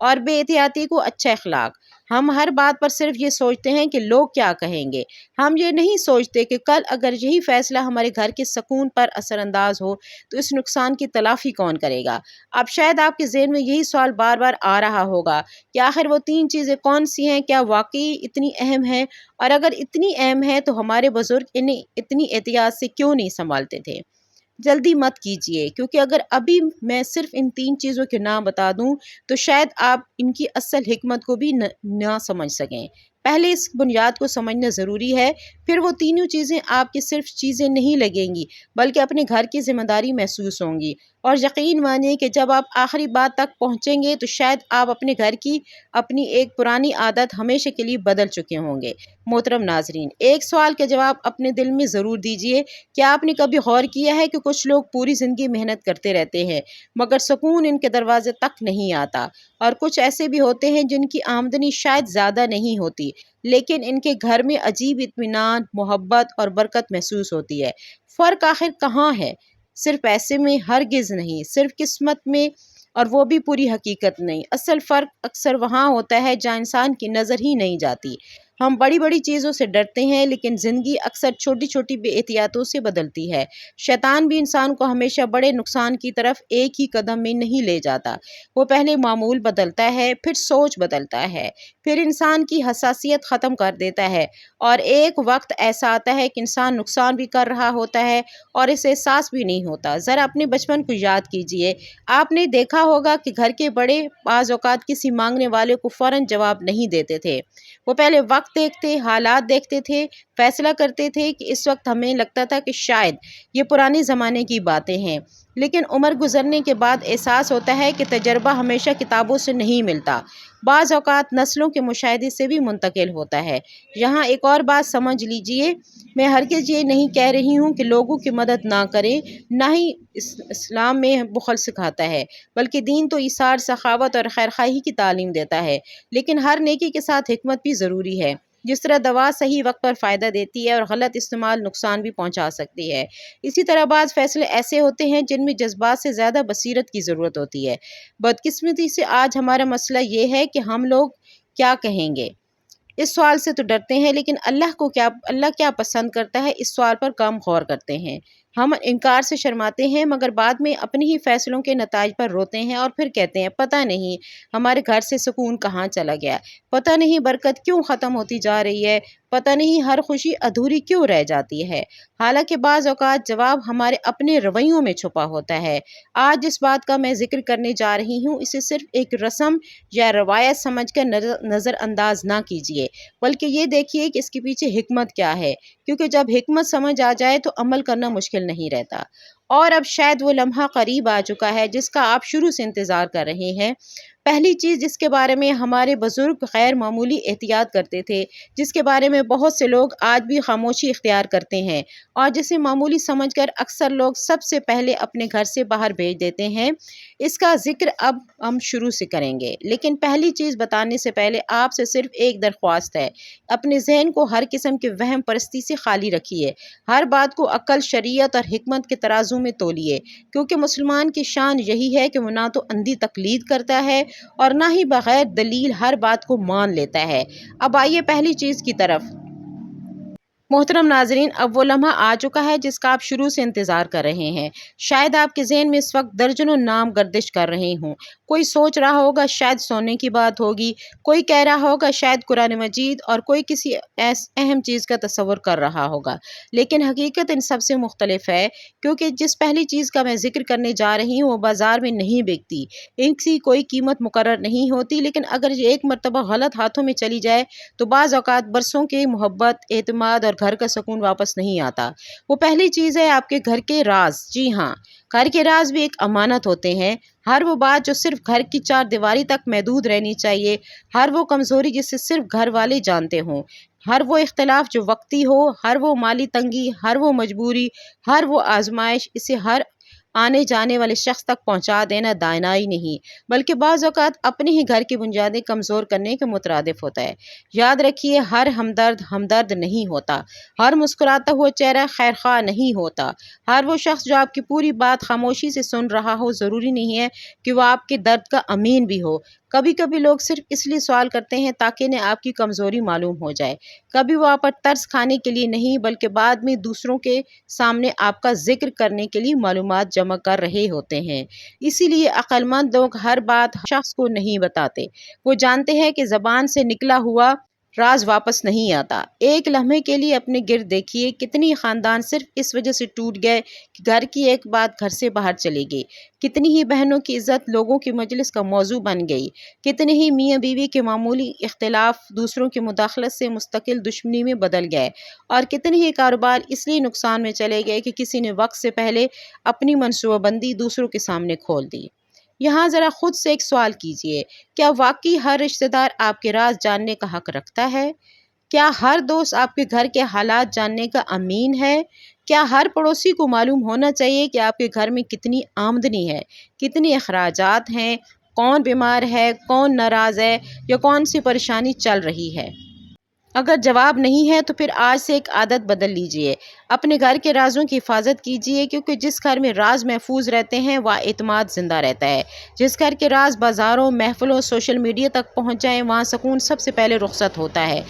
اور بے احتیاطی کو اچھا اخلاق۔ ہم ہر بات پر صرف یہ سوچتے ہیں کہ لوگ کیا کہیں گے، ہم یہ نہیں سوچتے کہ کل اگر یہی فیصلہ ہمارے گھر کے سکون پر اثر انداز ہو تو اس نقصان کی تلافی کون کرے گا۔ اب شاید آپ کے ذہن میں یہی سوال بار بار آ رہا ہوگا کہ آخر وہ 3 چیزیں کون سی ہیں، کیا واقعی اتنی اہم ہیں، اور اگر اتنی اہم ہے تو ہمارے بزرگ انہیں اتنی احتیاط سے کیوں نہیں سنبھالتے تھے۔ جلدی مت کیجیے، کیونکہ اگر ابھی میں صرف ان 3 چیزوں کے نام بتا دوں تو شاید آپ ان کی اصل حکمت کو بھی نہ سمجھ سکیں۔ پہلے اس بنیاد کو سمجھنا ضروری ہے، پھر وہ تینوں چیزیں آپ کی صرف چیزیں نہیں لگیں گی بلکہ اپنے گھر کی ذمہ داری محسوس ہوں گی، اور یقین مانیے کہ جب آپ آخری بات تک پہنچیں گے تو شاید آپ اپنے گھر کی اپنی ایک پرانی عادت ہمیشہ کے لیے بدل چکے ہوں گے۔ محترم ناظرین، ایک سوال کا جواب اپنے دل میں ضرور دیجیے، کیا آپ نے کبھی غور کیا ہے کہ کچھ لوگ پوری زندگی محنت کرتے رہتے ہیں مگر سکون ان کے دروازے تک نہیں آتا، اور کچھ ایسے بھی ہوتے ہیں جن کی آمدنی شاید زیادہ نہیں ہوتی لیکن ان کے گھر میں عجیب اطمینان، محبت اور برکت محسوس ہوتی ہے۔ فرق آخر کہاں ہے؟ صرف پیسے میں؟ ہرگز نہیں۔ صرف قسمت میں؟ اور وہ بھی پوری حقیقت نہیں۔ اصل فرق اکثر وہاں ہوتا ہے جہاں انسان کی نظر ہی نہیں جاتی۔ ہم بڑی بڑی چیزوں سے ڈرتے ہیں لیکن زندگی اکثر چھوٹی چھوٹی بے احتیاطیوں سے بدلتی ہے۔ شیطان بھی انسان کو ہمیشہ بڑے نقصان کی طرف ایک ہی قدم میں نہیں لے جاتا۔ وہ پہلے معمول بدلتا ہے، پھر سوچ بدلتا ہے، پھر انسان کی حساسیت ختم کر دیتا ہے، اور ایک وقت ایسا آتا ہے کہ انسان نقصان بھی کر رہا ہوتا ہے اور اسے احساس بھی نہیں ہوتا۔ ذرا اپنے بچپن کو یاد کیجئے، آپ نے دیکھا ہوگا کہ گھر کے بڑے بعض اوقات کسی مانگنے والے کو فوراً جواب نہیں دیتے تھے۔ وہ پہلے وقت دیکھتے، حالات دیکھتے تھے، فیصلہ کرتے تھے کہ اس وقت ہمیں لگتا تھا کہ شاید یہ پرانے زمانے کی باتیں ہیں، لیکن عمر گزرنے کے بعد احساس ہوتا ہے کہ تجربہ ہمیشہ کتابوں سے نہیں ملتا، بعض اوقات نسلوں کے مشاہدے سے بھی منتقل ہوتا ہے۔ یہاں ایک اور بات سمجھ لیجئے، میں ہرگز یہ نہیں کہہ رہی ہوں کہ لوگوں کی مدد نہ کریں، نہ ہی اسلام میں بخل سکھاتا ہے، بلکہ دین تو ایثار، سخاوت اور خیرخواہی کی تعلیم دیتا ہے، لیکن ہر نیکی کے ساتھ حکمت بھی ضروری ہے۔ جس طرح دوا صحیح وقت پر فائدہ دیتی ہے اور غلط استعمال نقصان بھی پہنچا سکتی ہے، اسی طرح بعض فیصلے ایسے ہوتے ہیں جن میں جذبات سے زیادہ بصیرت کی ضرورت ہوتی ہے۔ بدقسمتی سے آج ہمارا مسئلہ یہ ہے کہ ہم لوگ کیا کہیں گے اس سوال سے تو ڈرتے ہیں، لیکن اللہ کیا پسند کرتا ہے اس سوال پر کم غور کرتے ہیں۔ ہم انکار سے شرماتے ہیں مگر بعد میں اپنے ہی فیصلوں کے نتائج پر روتے ہیں اور پھر کہتے ہیں پتہ نہیں ہمارے گھر سے سکون کہاں چلا گیا، پتہ نہیں برکت کیوں ختم ہوتی جا رہی ہے، پتہ نہیں ہر خوشی ادھوری کیوں رہ جاتی ہے۔ حالانکہ بعض اوقات جواب ہمارے اپنے رویوں میں چھپا ہوتا ہے۔ آج جس بات کا میں ذکر کرنے جا رہی ہوں اسے صرف ایک رسم یا روایت سمجھ کر نظر انداز نہ کیجیے، بلکہ یہ دیکھیے کہ اس کے پیچھے حکمت کیا ہے، کیونکہ جب حکمت سمجھ آ جائے تو عمل کرنا مشکل نہیں رہتا۔ اور اب شاید وہ لمحہ قریب آ چکا ہے جس کا آپ شروع سے انتظار کر رہے ہیں۔ پہلی چیز جس کے بارے میں ہمارے بزرگ غیر معمولی احتیاط کرتے تھے، جس کے بارے میں بہت سے لوگ آج بھی خاموشی اختیار کرتے ہیں اور جسے معمولی سمجھ کر اکثر لوگ سب سے پہلے اپنے گھر سے باہر بھیج دیتے ہیں، اس کا ذکر اب ہم شروع سے کریں گے۔ لیکن پہلی چیز بتانے سے پہلے آپ سے صرف ایک درخواست ہے، اپنے ذہن کو ہر قسم کے وہم پرستی سے خالی رکھیے، ہر بات کو عقل، شریعت اور حکمت کے ترازو میں تولیے، کیونکہ مسلمان کی شان یہی ہے کہ وہ نہ تو اندھی تقلید کرتا ہے اور نہ ہی بغیر دلیل ہر بات کو مان لیتا ہے۔ اب آئیے پہلی چیز کی طرف۔ محترم ناظرین، اب وہ لمحہ آ چکا ہے جس کا آپ شروع سے انتظار کر رہے ہیں۔ شاید آپ کے ذہن میں اس وقت درجنوں نام گردش کر رہے ہوں۔ کوئی سوچ رہا ہوگا شاید سونے کی بات ہوگی، کوئی کہہ رہا ہوگا شاید قرآن مجید، اور کوئی کسی اہم چیز کا تصور کر رہا ہوگا۔ لیکن حقیقت ان سب سے مختلف ہے، کیونکہ جس پہلی چیز کا میں ذکر کرنے جا رہی ہوں وہ بازار میں نہیں بکتی، ان کی کوئی قیمت مقرر نہیں ہوتی، لیکن اگر یہ ایک مرتبہ غلط ہاتھوں میں چلی جائے تو بعض اوقات برسوں کی محبت، اعتماد اور گھر کا سکون واپس نہیں آتا۔ وہ پہلی چیز ہے آپ کے گھر کے راز۔ جی ہاں، گھر کے راز بھی ایک امانت ہوتے ہیں۔ ہر وہ بات جو صرف گھر کی 4 دیواری تک محدود رہنی چاہیے، ہر وہ کمزوری جسے صرف گھر والے جانتے ہوں، ہر وہ اختلاف جو وقتی ہو، ہر وہ مالی تنگی، ہر وہ مجبوری، ہر وہ آزمائش، اسے ہر آنے جانے والے شخص تک پہنچا دینا دانائی نہیں، بلکہ بعض اوقات اپنے ہی گھر کی بنیادیں کمزور کرنے کے مترادف ہوتا ہے۔ یاد رکھیے، ہر ہمدرد ہمدرد نہیں ہوتا، ہر مسکراتا ہوا چہرہ خیر خواہ نہیں ہوتا، ہر وہ شخص جو آپ کی پوری بات خاموشی سے سن رہا ہو ضروری نہیں ہے کہ وہ آپ کے درد کا امین بھی ہو۔ کبھی کبھی لوگ صرف اس لیے سوال کرتے ہیں تاکہ انہیں آپ کی کمزوری معلوم ہو جائے۔ کبھی وہ آپ پر ترس کھانے کے لیے نہیں، بلکہ بعد میں دوسروں کے سامنے آپ کا ذکر کرنے کے لیے معلومات جمع کر رہے ہوتے ہیں۔ اسی لیے عقل مند لوگ ہر بات شخص کو نہیں بتاتے۔ وہ جانتے ہیں کہ زبان سے نکلا ہوا راز واپس نہیں آتا۔ ایک لمحے کے لیے اپنے گرد دیکھیے، کتنی خاندان صرف اس وجہ سے ٹوٹ گئے کہ گھر کی ایک بات گھر سے باہر چلی گئی، کتنی ہی بہنوں کی عزت لوگوں کی مجلس کا موضوع بن گئی، کتنے ہی میاں بیوی کے معمولی اختلاف دوسروں کی مداخلت سے مستقل دشمنی میں بدل گئے، اور کتنے ہی کاروبار اس لیے نقصان میں چلے گئے کہ کسی نے وقت سے پہلے اپنی منصوبہ بندی دوسروں کے سامنے کھول دی۔ یہاں ذرا خود سے ایک سوال کیجئے، کیا واقعی ہر رشتہ دار آپ کے راز جاننے کا حق رکھتا ہے؟ کیا ہر دوست آپ کے گھر کے حالات جاننے کا امین ہے؟ کیا ہر پڑوسی کو معلوم ہونا چاہیے کہ آپ کے گھر میں کتنی آمدنی ہے، کتنے اخراجات ہیں، کون بیمار ہے، کون ناراض ہے، یا کون سی پریشانی چل رہی ہے؟ اگر جواب نہیں ہے تو پھر آج سے ایک عادت بدل لیجئے، اپنے گھر کے رازوں کی حفاظت کیجئے، کیونکہ جس گھر میں راز محفوظ رہتے ہیں وہاں اعتماد زندہ رہتا ہے۔ جس گھر کے راز بازاروں، محفلوں، سوشل میڈیا تک پہنچ جائیں وہاں سکون سب سے پہلے رخصت ہوتا ہے۔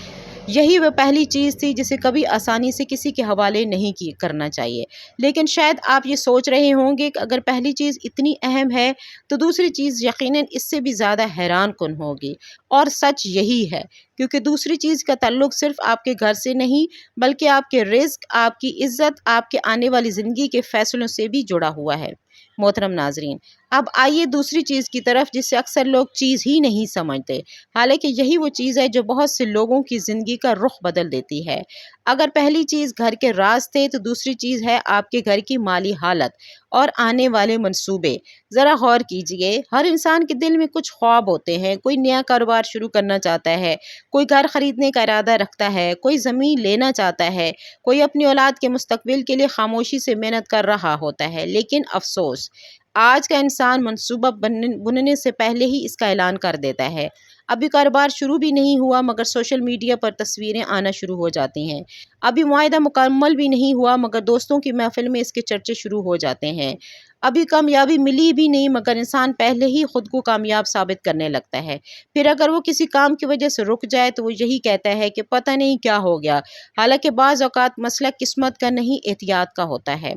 یہی وہ پہلی چیز تھی جسے کبھی آسانی سے کسی کے حوالے نہیں کرنا چاہیے، لیکن شاید آپ یہ سوچ رہے ہوں گے کہ اگر پہلی چیز اتنی اہم ہے تو دوسری چیز یقیناً اس سے بھی زیادہ حیران کن ہوگی، اور سچ یہی ہے، کیونکہ دوسری چیز کا تعلق صرف آپ کے گھر سے نہیں بلکہ آپ کے رزق، آپ کی عزت، آپ کے آنے والی زندگی کے فیصلوں سے بھی جڑا ہوا ہے۔ محترم ناظرین، اب آئیے دوسری چیز کی طرف جسے اکثر لوگ چیز ہی نہیں سمجھتے، حالانکہ یہی وہ چیز ہے جو بہت سے لوگوں کی زندگی کا رخ بدل دیتی ہے۔ اگر پہلی چیز گھر کے راز تھے تو دوسری چیز ہے آپ کے گھر کی مالی حالت اور آنے والے منصوبے۔ ذرا غور کیجئے، ہر انسان کے دل میں کچھ خواب ہوتے ہیں، کوئی نیا کاروبار شروع کرنا چاہتا ہے، کوئی گھر خریدنے کا ارادہ رکھتا ہے، کوئی زمین لینا چاہتا ہے، کوئی اپنی اولاد کے مستقبل کے لیے خاموشی سے محنت کر رہا ہوتا ہے، لیکن افسوس، آج کا انسان منصوبہ بننے سے پہلے ہی اس کا اعلان کر دیتا ہے۔ ابھی کاروبار شروع بھی نہیں ہوا مگر سوشل میڈیا پر تصویریں آنا شروع ہو جاتی ہیں، ابھی معاہدہ مکمل بھی نہیں ہوا مگر دوستوں کی محفل میں اس کے چرچے شروع ہو جاتے ہیں، ابھی کامیابی ملی بھی نہیں مگر انسان پہلے ہی خود کو کامیاب ثابت کرنے لگتا ہے۔ پھر اگر وہ کسی کام کی وجہ سے رک جائے تو وہ یہی کہتا ہے کہ پتہ نہیں کیا ہو گیا، حالانکہ بعض اوقات مسئلہ قسمت کا نہیں احتیاط کا ہوتا ہے،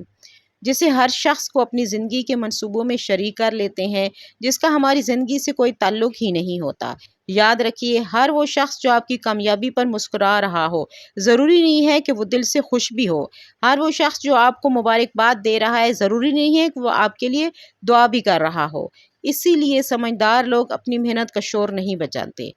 جسے ہر شخص کو اپنی زندگی کے منصوبوں میں شریک کر لیتے ہیں جس کا ہماری زندگی سے کوئی تعلق ہی نہیں ہوتا۔ یاد رکھیے، ہر وہ شخص جو آپ کی کامیابی پر مسکرا رہا ہو ضروری نہیں ہے کہ وہ دل سے خوش بھی ہو، ہر وہ شخص جو آپ کو مبارکباد دے رہا ہے ضروری نہیں ہے کہ وہ آپ کے لیے دعا بھی کر رہا ہو۔ اسی لیے سمجھدار لوگ اپنی محنت کا شور نہیں بچاتے،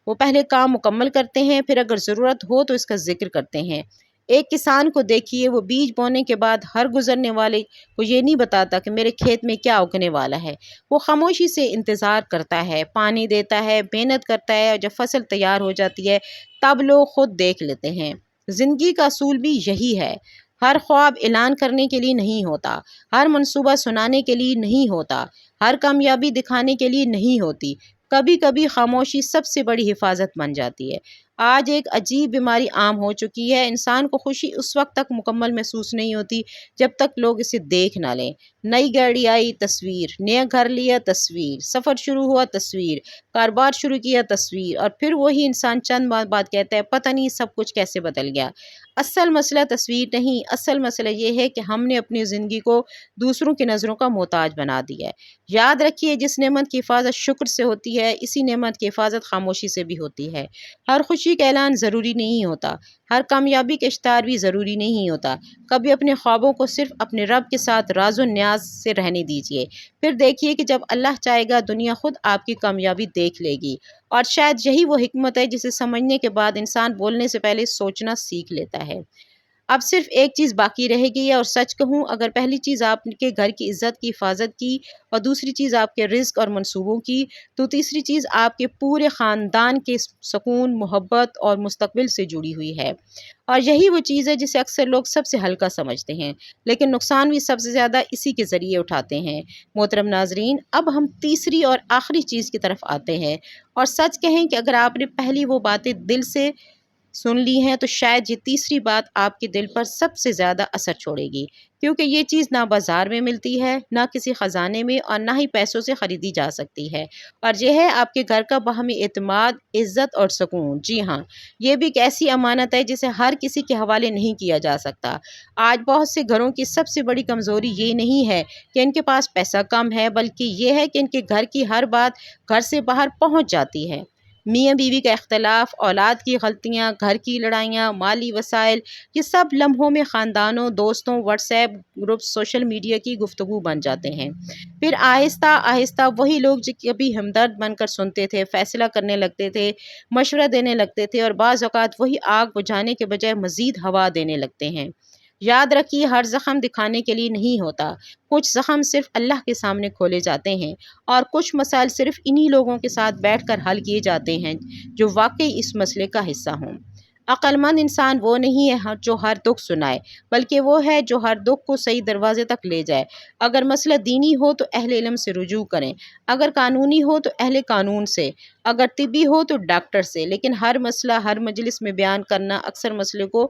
وہ پہلے کام مکمل کرتے ہیں، پھر اگر ضرورت ہو تو اس کا ذکر کرتے ہیں۔ ایک کسان کو دیکھیے، وہ بیج بونے کے بعد ہر گزرنے والے کو یہ نہیں بتاتا کہ میرے کھیت میں کیا اگنے والا ہے، وہ خاموشی سے انتظار کرتا ہے، پانی دیتا ہے، محنت کرتا ہے، اور جب فصل تیار ہو جاتی ہے تب لوگ خود دیکھ لیتے ہیں۔ زندگی کا اصول بھی یہی ہے، ہر خواب اعلان کرنے کے لیے نہیں ہوتا، ہر منصوبہ سنانے کے لیے نہیں ہوتا، ہر کامیابی دکھانے کے لیے نہیں ہوتی، کبھی کبھی خاموشی سب سے بڑی حفاظت بن جاتی ہے۔ آج ایک عجیب بیماری عام ہو چکی ہے، انسان کو خوشی اس وقت تک مکمل محسوس نہیں ہوتی جب تک لوگ اسے دیکھ نہ لیں۔ نئی گاڑی آئی، تصویر، نیا گھر لیا، تصویر، سفر شروع ہوا، تصویر، کاروبار شروع کیا، تصویر، اور پھر وہی انسان چند ماہ بعد کہتا ہے پتہ نہیں سب کچھ کیسے بدل گیا۔ اصل مسئلہ تصویر نہیں، اصل مسئلہ یہ ہے کہ ہم نے اپنی زندگی کو دوسروں کی نظروں کا محتاج بنا دیا ہے۔ یاد رکھیے، جس نعمت کی حفاظت شکر سے ہوتی ہے اسی نعمت کی حفاظت خاموشی سے بھی ہوتی ہے۔ ہر خوشی کا اعلان ضروری نہیں ہوتا، ہر کامیابی کا اشتہار بھی ضروری نہیں ہوتا۔ کبھی اپنے خوابوں کو صرف اپنے رب کے ساتھ راز و نیاز سے رہنے دیجیے، پھر دیکھیے کہ جب اللہ چاہے گا دنیا خود آپ کی کامیابی دیکھ لے گی، اور شاید یہی وہ حکمت ہے جسے سمجھنے کے بعد انسان بولنے سے پہلے سوچنا سیکھ لیتا ہے۔ اب صرف ایک چیز باقی رہے گی، اور سچ کہوں اگر پہلی چیز آپ کے گھر کی عزت کی حفاظت کی، اور دوسری چیز آپ کے رزق اور منصوبوں کی، تو تیسری چیز آپ کے پورے خاندان کے سکون، محبت اور مستقبل سے جڑی ہوئی ہے۔ اور یہی وہ چیز ہے جسے اکثر لوگ سب سے ہلکا سمجھتے ہیں، لیکن نقصان بھی سب سے زیادہ اسی کے ذریعے اٹھاتے ہیں۔ محترم ناظرین، اب ہم تیسری اور آخری چیز کی طرف آتے ہیں، اور سچ کہیں کہ اگر آپ نے پہلی وہ باتیں دل سے سن لی ہیں تو شاید یہ تیسری بات آپ کے دل پر سب سے زیادہ اثر چھوڑے گی، کیونکہ یہ چیز نہ بازار میں ملتی ہے، نہ کسی خزانے میں، اور نہ ہی پیسوں سے خریدی جا سکتی ہے، اور یہ ہے آپ کے گھر کا باہمی اعتماد، عزت اور سکون۔ جی ہاں، یہ بھی ایک ایسی امانت ہے جسے ہر کسی کے حوالے نہیں کیا جا سکتا۔ آج بہت سے گھروں کی سب سے بڑی کمزوری یہ نہیں ہے کہ ان کے پاس پیسہ کم ہے، بلکہ یہ ہے کہ ان کے گھر کی ہر بات گھر سے باہر پہنچ جاتی ہے۔ میاں بیوی کا اختلاف، اولاد کی غلطیاں، گھر کی لڑائیاں، مالی وسائل، یہ سب لمحوں میں خاندانوں، دوستوں، what's app groups, social media کی گفتگو بن جاتے ہیں۔ پھر آہستہ آہستہ وہی لوگ جو کبھی ہمدرد بن کر سنتے تھے، فیصلہ کرنے لگتے تھے، مشورہ دینے لگتے تھے، اور بعض اوقات وہی آگ بجھانے کے بجائے مزید ہوا دینے لگتے ہیں۔ یاد رکھیے، ہر زخم دکھانے کے لیے نہیں ہوتا، کچھ زخم صرف اللہ کے سامنے کھولے جاتے ہیں، اور کچھ مسائل صرف انہی لوگوں کے ساتھ بیٹھ کر حل کیے جاتے ہیں جو واقعی اس مسئلے کا حصہ ہوں۔ عقل مند انسان وہ نہیں ہے جو ہر دکھ سنائے، بلکہ وہ ہے جو ہر دکھ کو صحیح دروازے تک لے جائے۔ اگر مسئلہ دینی ہو تو اہل علم سے رجوع کریں، اگر قانونی ہو تو اہل قانون سے، اگر طبی ہو تو ڈاکٹر سے، لیکن ہر مسئلہ ہر مجلس میں بیان کرنا اکثر مسئلے کو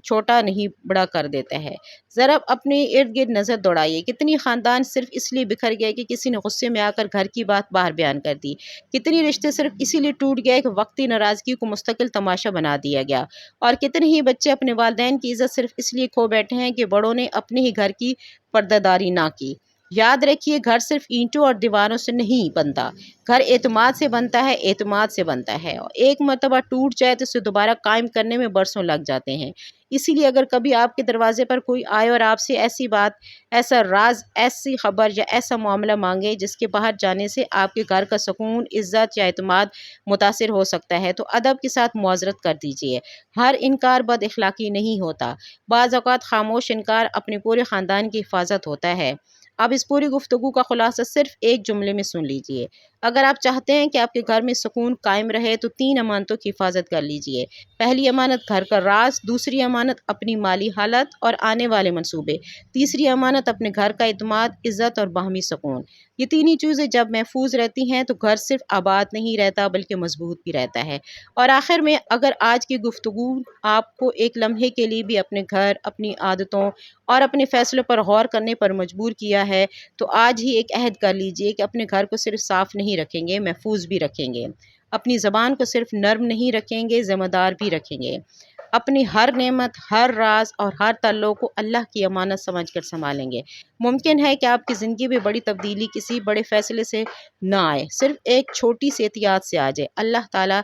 چھوٹا نہیں بڑا کر دیتا ہے۔ ذرا اپنے ارد گرد نظر دوڑائیے، کتنی خاندان صرف اس لیے بکھر گئے کہ کسی نے غصے میں آ کر گھر کی بات باہر بیان کر دی، کتنی رشتے صرف اسی لیے ٹوٹ گئے کہ وقتی ناراضگی کو مستقل تماشا بنا دیا گیا، اور کتنے ہی بچے اپنے والدین کی عزت صرف اس لیے کھو بیٹھے ہیں کہ بڑوں نے اپنے ہی گھر کی پردہ داری نہ کی۔ یاد رکھیے، گھر صرف اینٹوں اور دیواروں سے نہیں بنتا، گھر اعتماد سے بنتا ہے، اعتماد سے بنتا ہے، اور ایک مرتبہ ٹوٹ جائے تو اسے دوبارہ قائم کرنے میں برسوں لگ جاتے ہیں۔ اسی لیے اگر کبھی آپ کے دروازے پر کوئی آئے اور آپ سے ایسی بات، ایسا راز، ایسی خبر یا ایسا معاملہ مانگے جس کے باہر جانے سے آپ کے گھر کا سکون، عزت یا اعتماد متاثر ہو سکتا ہے، تو ادب کے ساتھ معذرت کر دیجیے۔ ہر انکار بد اخلاقی نہیں ہوتا، بعض اوقات خاموش انکار اپنے پورے خاندان کی حفاظت ہوتا ہے۔ اب اس پوری گفتگو کا خلاصہ صرف ایک جملے میں سن لیجیے۔ اگر آپ چاہتے ہیں کہ آپ کے گھر میں سکون قائم رہے تو 3 امانتوں کی حفاظت کر لیجیے۔ پہلی امانت گھر کا راز، دوسری امانت اپنی مالی حالت اور آنے والے منصوبے، تیسری امانت اپنے گھر کا اعتماد، عزت اور باہمی سکون۔ یہ تینی چیزیں جب محفوظ رہتی ہیں تو گھر صرف آباد نہیں رہتا بلکہ مضبوط بھی رہتا ہے۔ اور آخر میں، اگر آج کی گفتگو آپ کو ایک لمحے کے لیے بھی اپنے گھر، اپنی عادتوں اور اپنے فیصلوں پر غور کرنے پر مجبور کیا ہے، تو آج ہی ایک عہد کر لیجئے کہ اپنے گھر کو صرف صاف نہیں رکھیں گے، محفوظ بھی رکھیں گے۔ اپنی زبان کو صرف نرم نہیں رکھیں گے، ذمہ دار بھی رکھیں گے۔ اپنی ہر نعمت، ہر راز اور ہر تعلق کو اللہ کی امانت سمجھ کر سنبھالیں گے۔ ممکن ہے کہ آپ کی زندگی میں بڑی تبدیلی کسی بڑے فیصلے سے نہ آئے، صرف ایک چھوٹی سی احتیاط سے آ جائے۔ اللہ تعالیٰ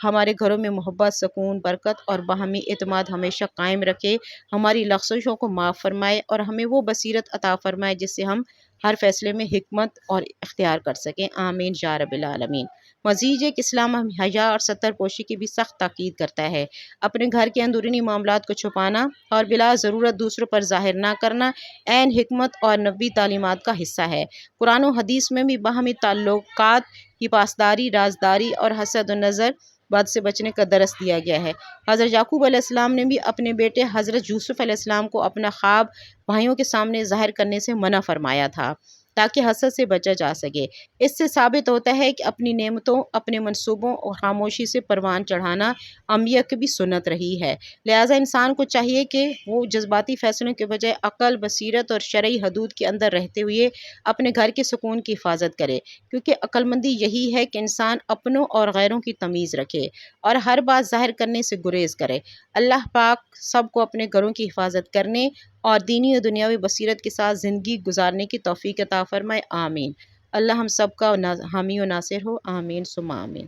ہمارے گھروں میں محبت، سکون، برکت اور باہمی اعتماد ہمیشہ قائم رکھے، ہماری لغزشوں کو معاف فرمائے اور ہمیں وہ بصیرت عطا فرمائے جس سے ہم ہر فیصلے میں حکمت اور اختیار کر سکیں۔ آمین یا رب العالمین۔ مزید ایک اسلام حیا اور ستر پوشی کی بھی سخت تاکید کرتا ہے۔ اپنے گھر کے اندرونی معاملات کو چھپانا اور بلا ضرورت دوسروں پر ظاہر نہ کرنا عین حکمت اور نبوی تعلیمات کا حصہ ہے۔ قرآن و حدیث میں بھی باہمی تعلقات کی پاسداری، رازداری اور حسد و نظر بد سے بچنے کا درس دیا گیا ہے۔ حضرت یعقوب علیہ السلام نے بھی اپنے بیٹے حضرت یوسف علیہ السلام کو اپنا خواب بھائیوں کے سامنے ظاہر کرنے سے منع فرمایا تھا تاکہ حسد سے بچا جا سکے۔ اس سے ثابت ہوتا ہے کہ اپنی نعمتوں، اپنے منصوبوں اور خاموشی سے پروان چڑھانا انبیاء کی بھی سنت رہی ہے۔ لہٰذا انسان کو چاہیے کہ وہ جذباتی فیصلوں کے بجائے عقل، بصیرت اور شرعی حدود کے اندر رہتے ہوئے اپنے گھر کے سکون کی حفاظت کرے، کیونکہ عقل مندی یہی ہے کہ انسان اپنوں اور غیروں کی تمیز رکھے اور ہر بات ظاہر کرنے سے گریز کرے۔ اللہ پاک سب کو اپنے گھروں کی حفاظت کرنے اور دینی و دنیاوی بصیرت کے ساتھ زندگی گزارنے کی توفیق عطا فرمائے۔ آمین۔ اللہ ہم سب کا حامی و ناصر ہو۔ آمین ثم آمین۔